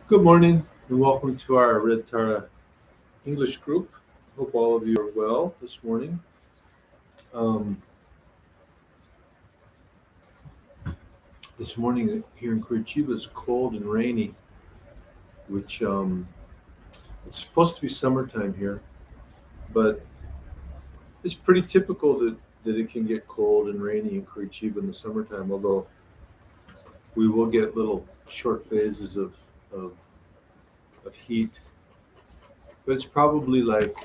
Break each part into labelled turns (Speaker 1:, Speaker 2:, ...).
Speaker 1: Good morning and welcome to our Red Tara English group. Hope all of you are well this morning. This morning here in Curitiba is cold and rainy, which it's supposed to be summertime here, but it's pretty typical that it can get cold and rainy in Curitiba in the summertime, although we will get little short phases of heat. But it's probably like,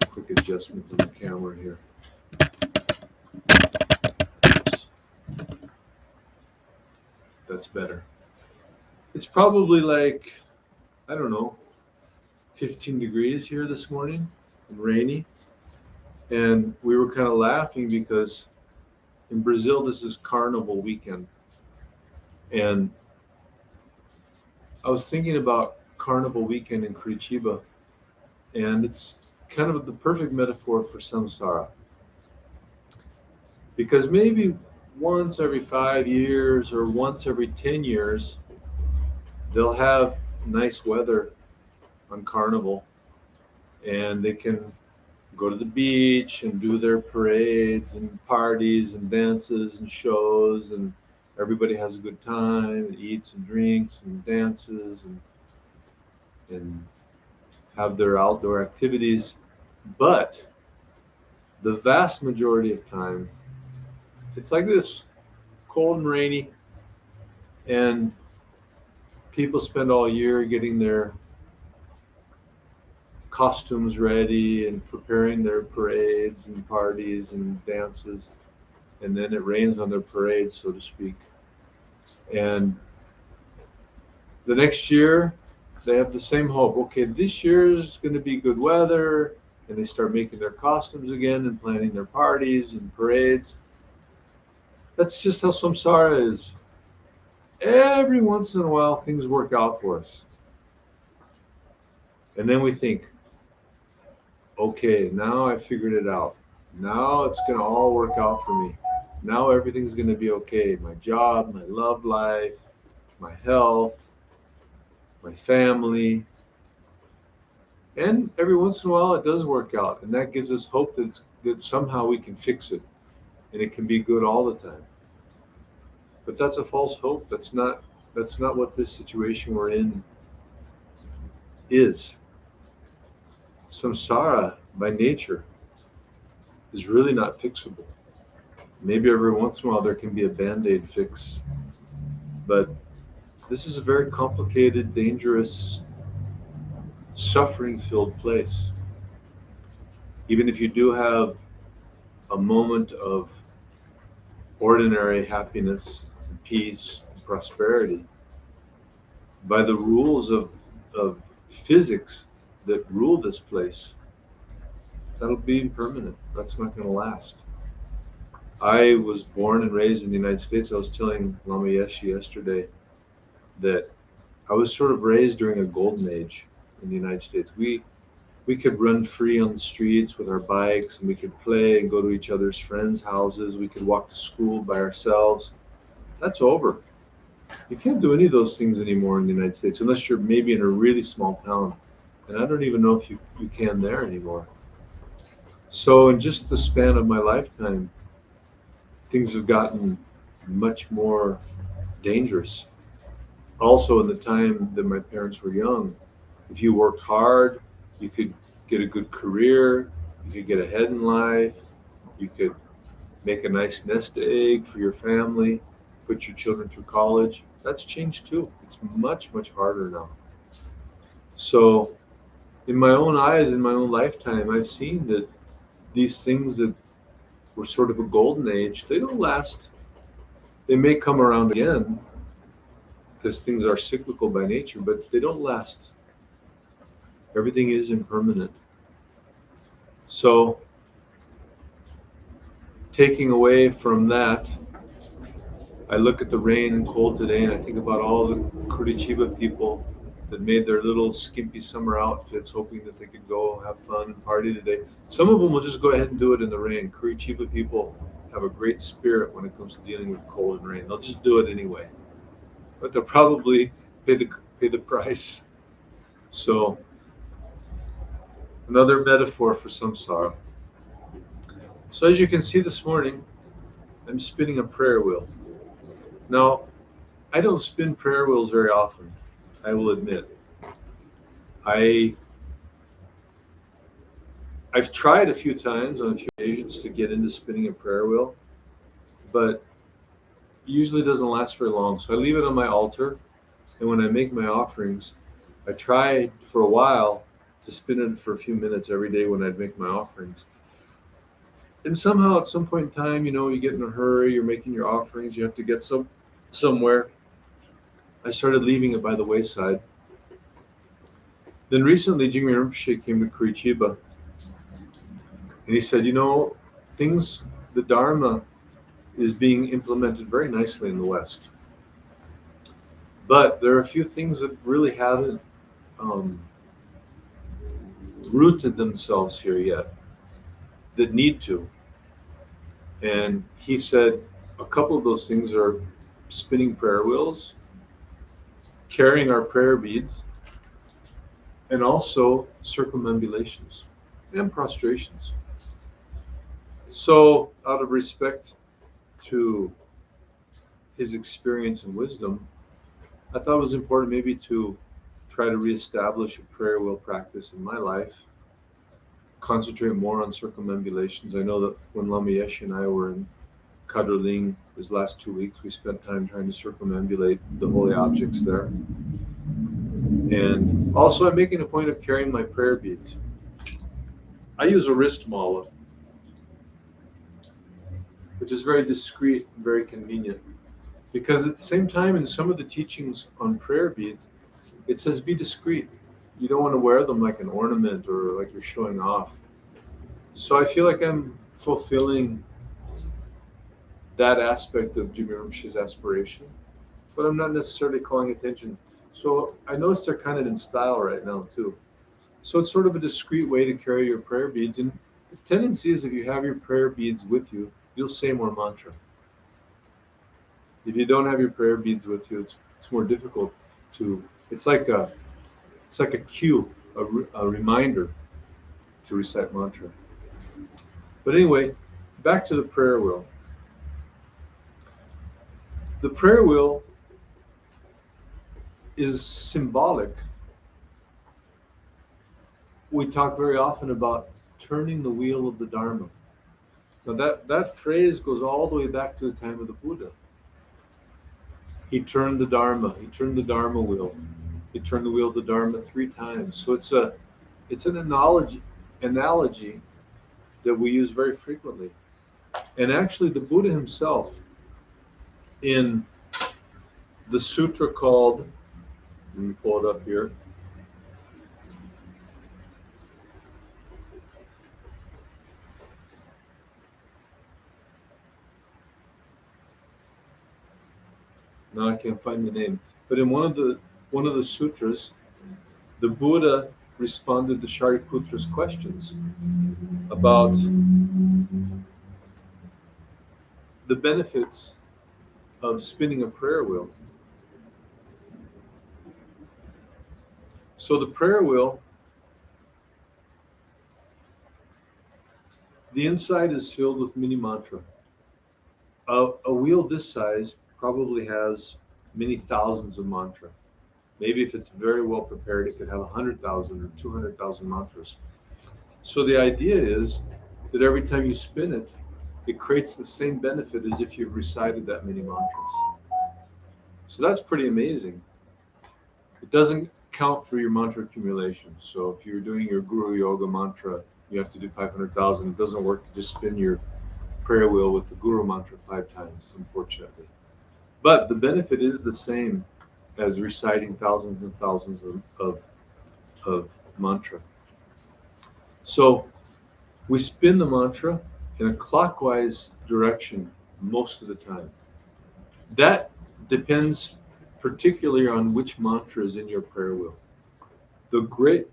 Speaker 1: quick adjustment to the camera here. That's better. It's probably like, I don't know, 15 degrees here this morning and rainy. And we were kind of laughing because in Brazil, this is Carnival weekend. And I was thinking about Carnival weekend in Curitiba, and it's kind of the perfect metaphor for samsara. Because maybe once every 5 years or once every 10 years, they'll have nice weather on Carnival, and they can go to the beach and do their parades and parties and dances and shows, and everybody has a good time and eats and drinks and dances and have their outdoor activities. But the vast majority of time, it's like this, cold and rainy, and people spend all year getting their costumes ready and preparing their parades and parties and dances, and then it rains on their parade, so to speak. And the next year they have the same hope. Okay, this year is going to be good weather, and they start making their costumes again and planning their parties and parades. That's just how samsara is. Every once in a while things work out for us, and then we think, okay, now I figured it out. Now it's going to all work out for me. Now everything's going to be okay. My job, my love life, my health, my family. And every once in a while it does work out. And that gives us hope that somehow we can fix it. And it can be good all the time. But that's a false hope. That's not what this situation we're in is. Samsara, by nature, is really not fixable. Maybe every once in a while there can be a band-aid fix, but this is a very complicated, dangerous, suffering-filled place. Even if you do have a moment of ordinary happiness, and peace, and prosperity, by the rules of physics that rule this place, that'll be impermanent. That's not going to last. I was born and raised in the United States. I was telling Lama yesterday that I was sort of raised during a golden age in the United States. We could run free on the streets with our bikes, and we could play and go to each other's friends' houses. We could walk to school by ourselves. That's over. You can't do any of those things anymore in the United States, unless you're maybe in a really small town. And I don't even know if you can there anymore. So in just the span of my lifetime, things have gotten much more dangerous. Also, in the time that my parents were young, if you worked hard, you could get a good career, you could get ahead in life, you could make a nice nest egg for your family, put your children through college. That's changed too. It's much, much harder now. So in my own eyes, in my own lifetime, I've seen that these things that were sort of a golden age, they don't last. They may come around again because things are cyclical by nature, but they don't last. Everything is impermanent. So taking away from that, I look at the rain and cold today, and I think about all the Curitiba people that made their little skimpy summer outfits, hoping that they could go have fun and party today. Some of them will just go ahead and do it in the rain. Curitiba people have a great spirit when it comes to dealing with cold and rain. They'll just do it anyway. but they'll probably pay the price. So another metaphor for samsara. So as you can see this morning, I'm spinning a prayer wheel. Now, I don't spin prayer wheels very often, I will admit. I've tried a few times on a few occasions to get into spinning a prayer wheel, but it usually doesn't last very long. So I leave it on my altar, and when I make my offerings, I try for a while to spin it for a few minutes every day when I'd make my offerings. And somehow at some point in time, you get in a hurry, you're making your offerings, you have to get somewhere. I started leaving it by the wayside. Then recently, Nyingma Rinpoche came to Curitiba, and he said, the Dharma is being implemented very nicely in the West. But there are a few things that really haven't rooted themselves here yet that need to. And he said a couple of those things are spinning prayer wheels, carrying our prayer beads, and also circumambulations and prostrations. So out of respect to his experience and wisdom, I thought it was important maybe to try to reestablish a prayer wheel practice in my life, concentrate more on circumambulations. I know that when Lama Yeshe and I were in Chagdud Ling these last 2 weeks, we spent time trying to circumambulate the holy objects there. And also I'm making a point of carrying my prayer beads. I use a wrist mala, which is very discreet and very convenient. Because at the same time, in some of the teachings on prayer beads, it says be discreet. You don't want to wear them like an ornament or like you're showing off. So I feel like I'm fulfilling that aspect of Nyingma Rinpoche's aspiration, but I'm not necessarily calling attention. So I notice they're kind of in style right now too. So it's sort of a discreet way to carry your prayer beads. And the tendency is if you have your prayer beads with you, you'll say more mantra. If you don't have your prayer beads with you, it's more difficult to. It's like a cue, a reminder to recite mantra. But anyway, back to the prayer wheel. The prayer wheel is symbolic. We talk very often about turning the wheel of the Dharma. Now that phrase goes all the way back to the time of the Buddha. He turned the Dharma. He turned the Dharma wheel. He turned the wheel of the Dharma 3 times. So it's an analogy that we use very frequently. And actually, the Buddha himself, in the sutra called, let me pull it up here. Now I can't find the name, but in one of the sutras, the Buddha responded to Shariputra's questions about the benefits of spinning a prayer wheel. So the prayer wheel, the inside is filled with mini mantra. A wheel this size probably has many thousands of mantra. Maybe if it's very well prepared, it could have 100,000 or 200,000 mantras. So the idea is that every time you spin it, it creates the same benefit as if you've recited that many mantras. So that's pretty amazing. It doesn't count for your mantra accumulation. So if you're doing your Guru Yoga mantra, you have to do 500,000. It doesn't work to just spin your prayer wheel with the Guru mantra 5 times, unfortunately. But the benefit is the same as reciting thousands and thousands of mantra. So we spin the mantra in a clockwise direction most of the time. That depends particularly on which mantra is in your prayer wheel. The great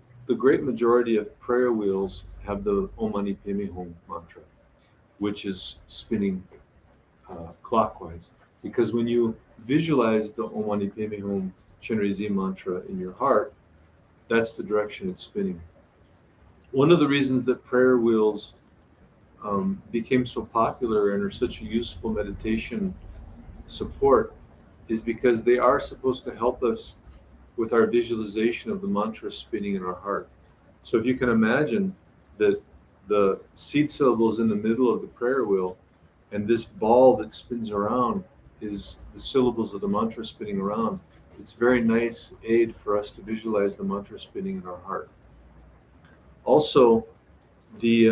Speaker 1: majority of prayer wheels have the Om Mani Padme Hum mantra, which is spinning clockwise. Because when you visualize the Om Mani Padme Hum Chenrezig mantra in your heart, that's the direction it's spinning. One of the reasons that prayer wheels became so popular and are such a useful meditation support is because they are supposed to help us with our visualization of the mantra spinning in our heart. So if you can imagine that the seed syllables in the middle of the prayer wheel and this ball that spins around is the syllables of the mantra spinning around, it's a very nice aid for us to visualize the mantra spinning in our heart. Also, the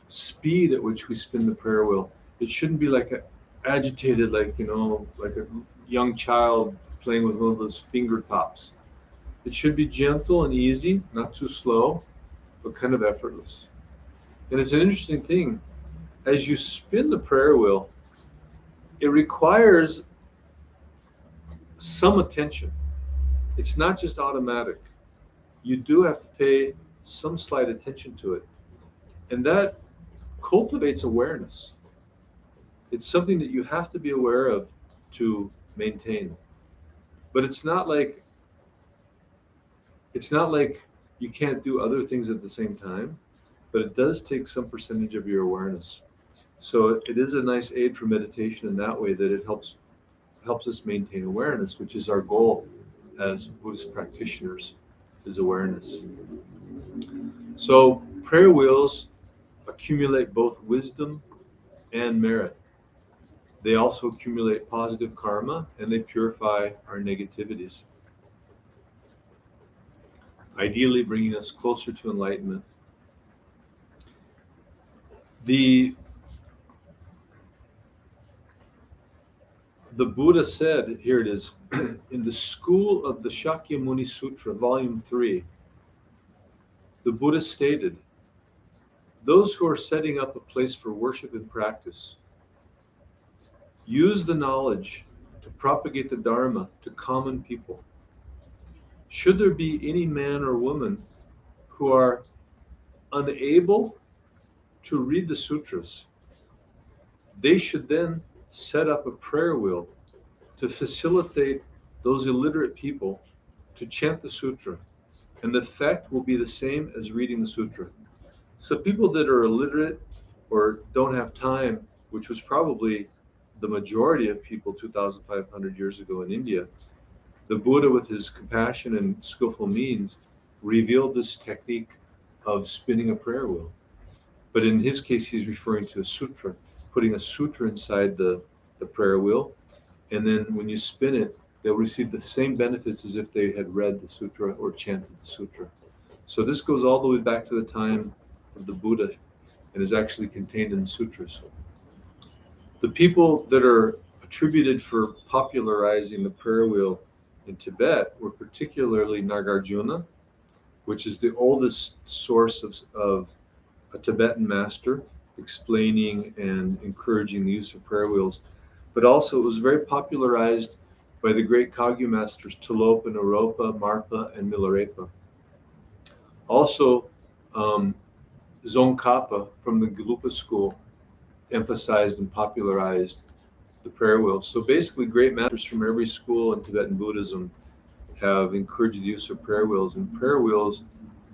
Speaker 1: speed at which we spin the prayer wheel, it shouldn't be like agitated, like, you know, like a young child playing with one of those finger tops. It should be gentle and easy, not too slow, but kind of effortless. And it's an interesting thing. As you spin the prayer wheel, it requires some attention. It's not just automatic. You do have to pay some slight attention to it. And that cultivates awareness. It's something that you have to be aware of to maintain. But it's not like you can't do other things at the same time, but it does take some percentage of your awareness. So it is a nice aid for meditation in that way, that it helps us maintain awareness, which is our goal as Buddhist practitioners, is awareness. So prayer wheels accumulate both wisdom and merit. They also accumulate positive karma, and they purify our negativities, ideally bringing us closer to enlightenment. The Buddha said, here it is, in the school of the Shakyamuni Sutra, volume 3, the Buddha stated, those who are setting up a place for worship and practice use the knowledge to propagate the Dharma to common people. Should there be any man or woman who are unable to read the sutras, they should then set up a prayer wheel to facilitate those illiterate people to chant the sutra, and the effect will be the same as reading the sutra. So people that are illiterate or don't have time, which was probably the majority of people 2,500 years ago in India, the Buddha, with his compassion and skillful means, revealed this technique of spinning a prayer wheel. But in his case, he's referring to a sutra, putting a sutra inside the prayer wheel. And then when you spin it, they'll receive the same benefits as if they had read the sutra or chanted the sutra. So this goes all the way back to the time of the Buddha and is actually contained in the sutras. The people that are attributed for popularizing the prayer wheel in Tibet were particularly Nagarjuna, which is the oldest source of a Tibetan master explaining and encouraging the use of prayer wheels. But also it was very popularized by the great Kagyu masters Tilopa, Naropa, Marpa, and Milarepa. Also, Tsongkhapa from the Gelupa school emphasized and popularized the prayer wheel. So basically, great masters from every school in Tibetan Buddhism have encouraged the use of prayer wheels, and prayer wheels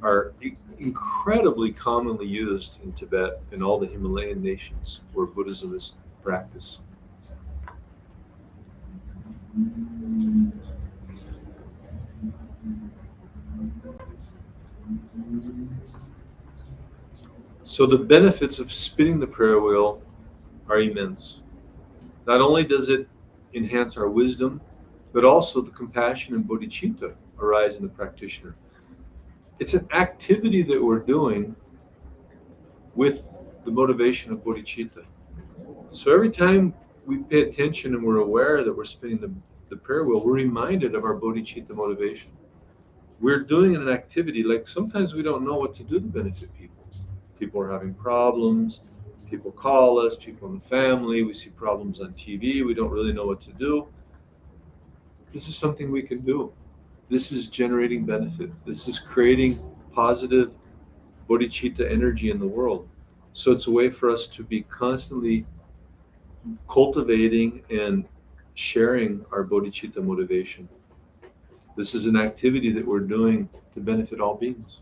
Speaker 1: are incredibly commonly used in Tibet and all the Himalayan nations where Buddhism is practiced. So the benefits of spinning the prayer wheel are immense. Not only does it enhance our wisdom, but also the compassion and bodhicitta arise in the practitioner. It's an activity that we're doing with the motivation of bodhicitta. So every time we pay attention and we're aware that we're spinning the prayer wheel, we're reminded of our bodhicitta motivation. We're doing an activity, like sometimes we don't know what to do to benefit people. People are having problems, people call us, people in the family, we see problems on TV, we don't really know what to do. This is something we can do. This is generating benefit. This is creating positive bodhicitta energy in the world. So it's a way for us to be constantly cultivating and sharing our bodhicitta motivation. This is an activity that we're doing to benefit all beings.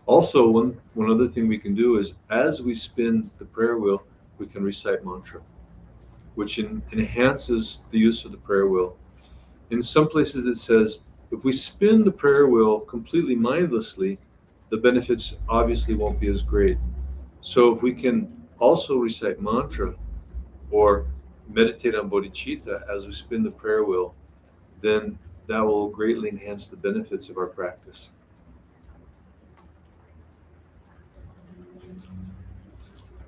Speaker 1: Also, one other thing we can do is, as we spin the prayer wheel, we can recite mantra, which enhances the use of the prayer wheel. In some places it says, if we spin the prayer wheel completely mindlessly, the benefits obviously won't be as great. So if we can also recite mantra or meditate on bodhicitta as we spin the prayer wheel, then that will greatly enhance the benefits of our practice.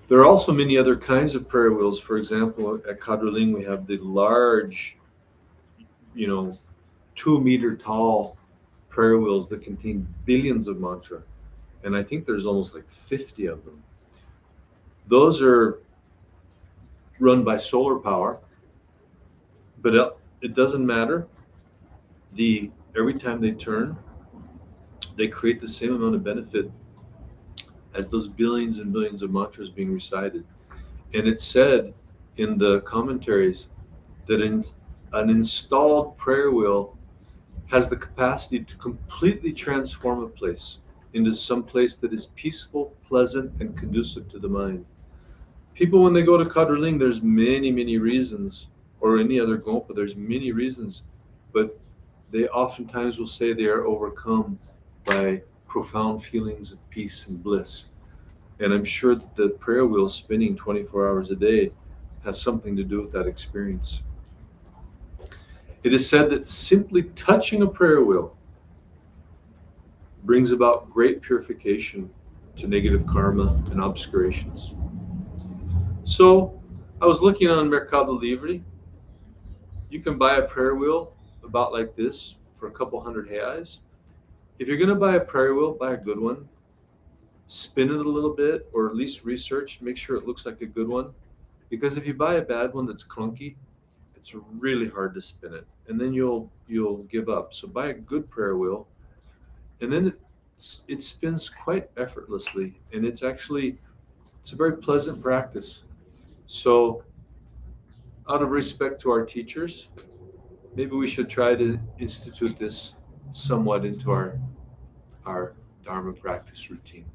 Speaker 1: There are also many other kinds of prayer wheels. For example, at Chagdud Ling, we have the large, 2-meter tall prayer wheels that contain billions of mantra. And I think there's almost like 50 of them. Those are run by solar power, but it doesn't matter. Every time they turn, they create the same amount of benefit as those billions and billions of mantras being recited. And it's said in the commentaries that an installed prayer wheel has the capacity to completely transform a place into some place that is peaceful, pleasant, and conducive to the mind. People, when they go to Chagdud Ling, there's many, many reasons, or any other Gonpa, there's many reasons, but they oftentimes will say they are overcome by profound feelings of peace and bliss. And I'm sure that the prayer wheel spinning 24 hours a day has something to do with that experience. It is said that simply touching a prayer wheel brings about great purification to negative karma and obscurations. So I was looking on Mercado Libre. You can buy a prayer wheel about like this for a couple hundred reais. If you're going to buy a prayer wheel, buy a good one. Spin it a little bit, or at least research, make sure it looks like a good one. Because if you buy a bad one that's clunky, it's really hard to spin it, and then you'll give up. So buy a good prayer wheel, and then it spins quite effortlessly, and it's a very pleasant practice. So out of respect to our teachers, maybe we should try to institute this somewhat into our Dharma practice routine.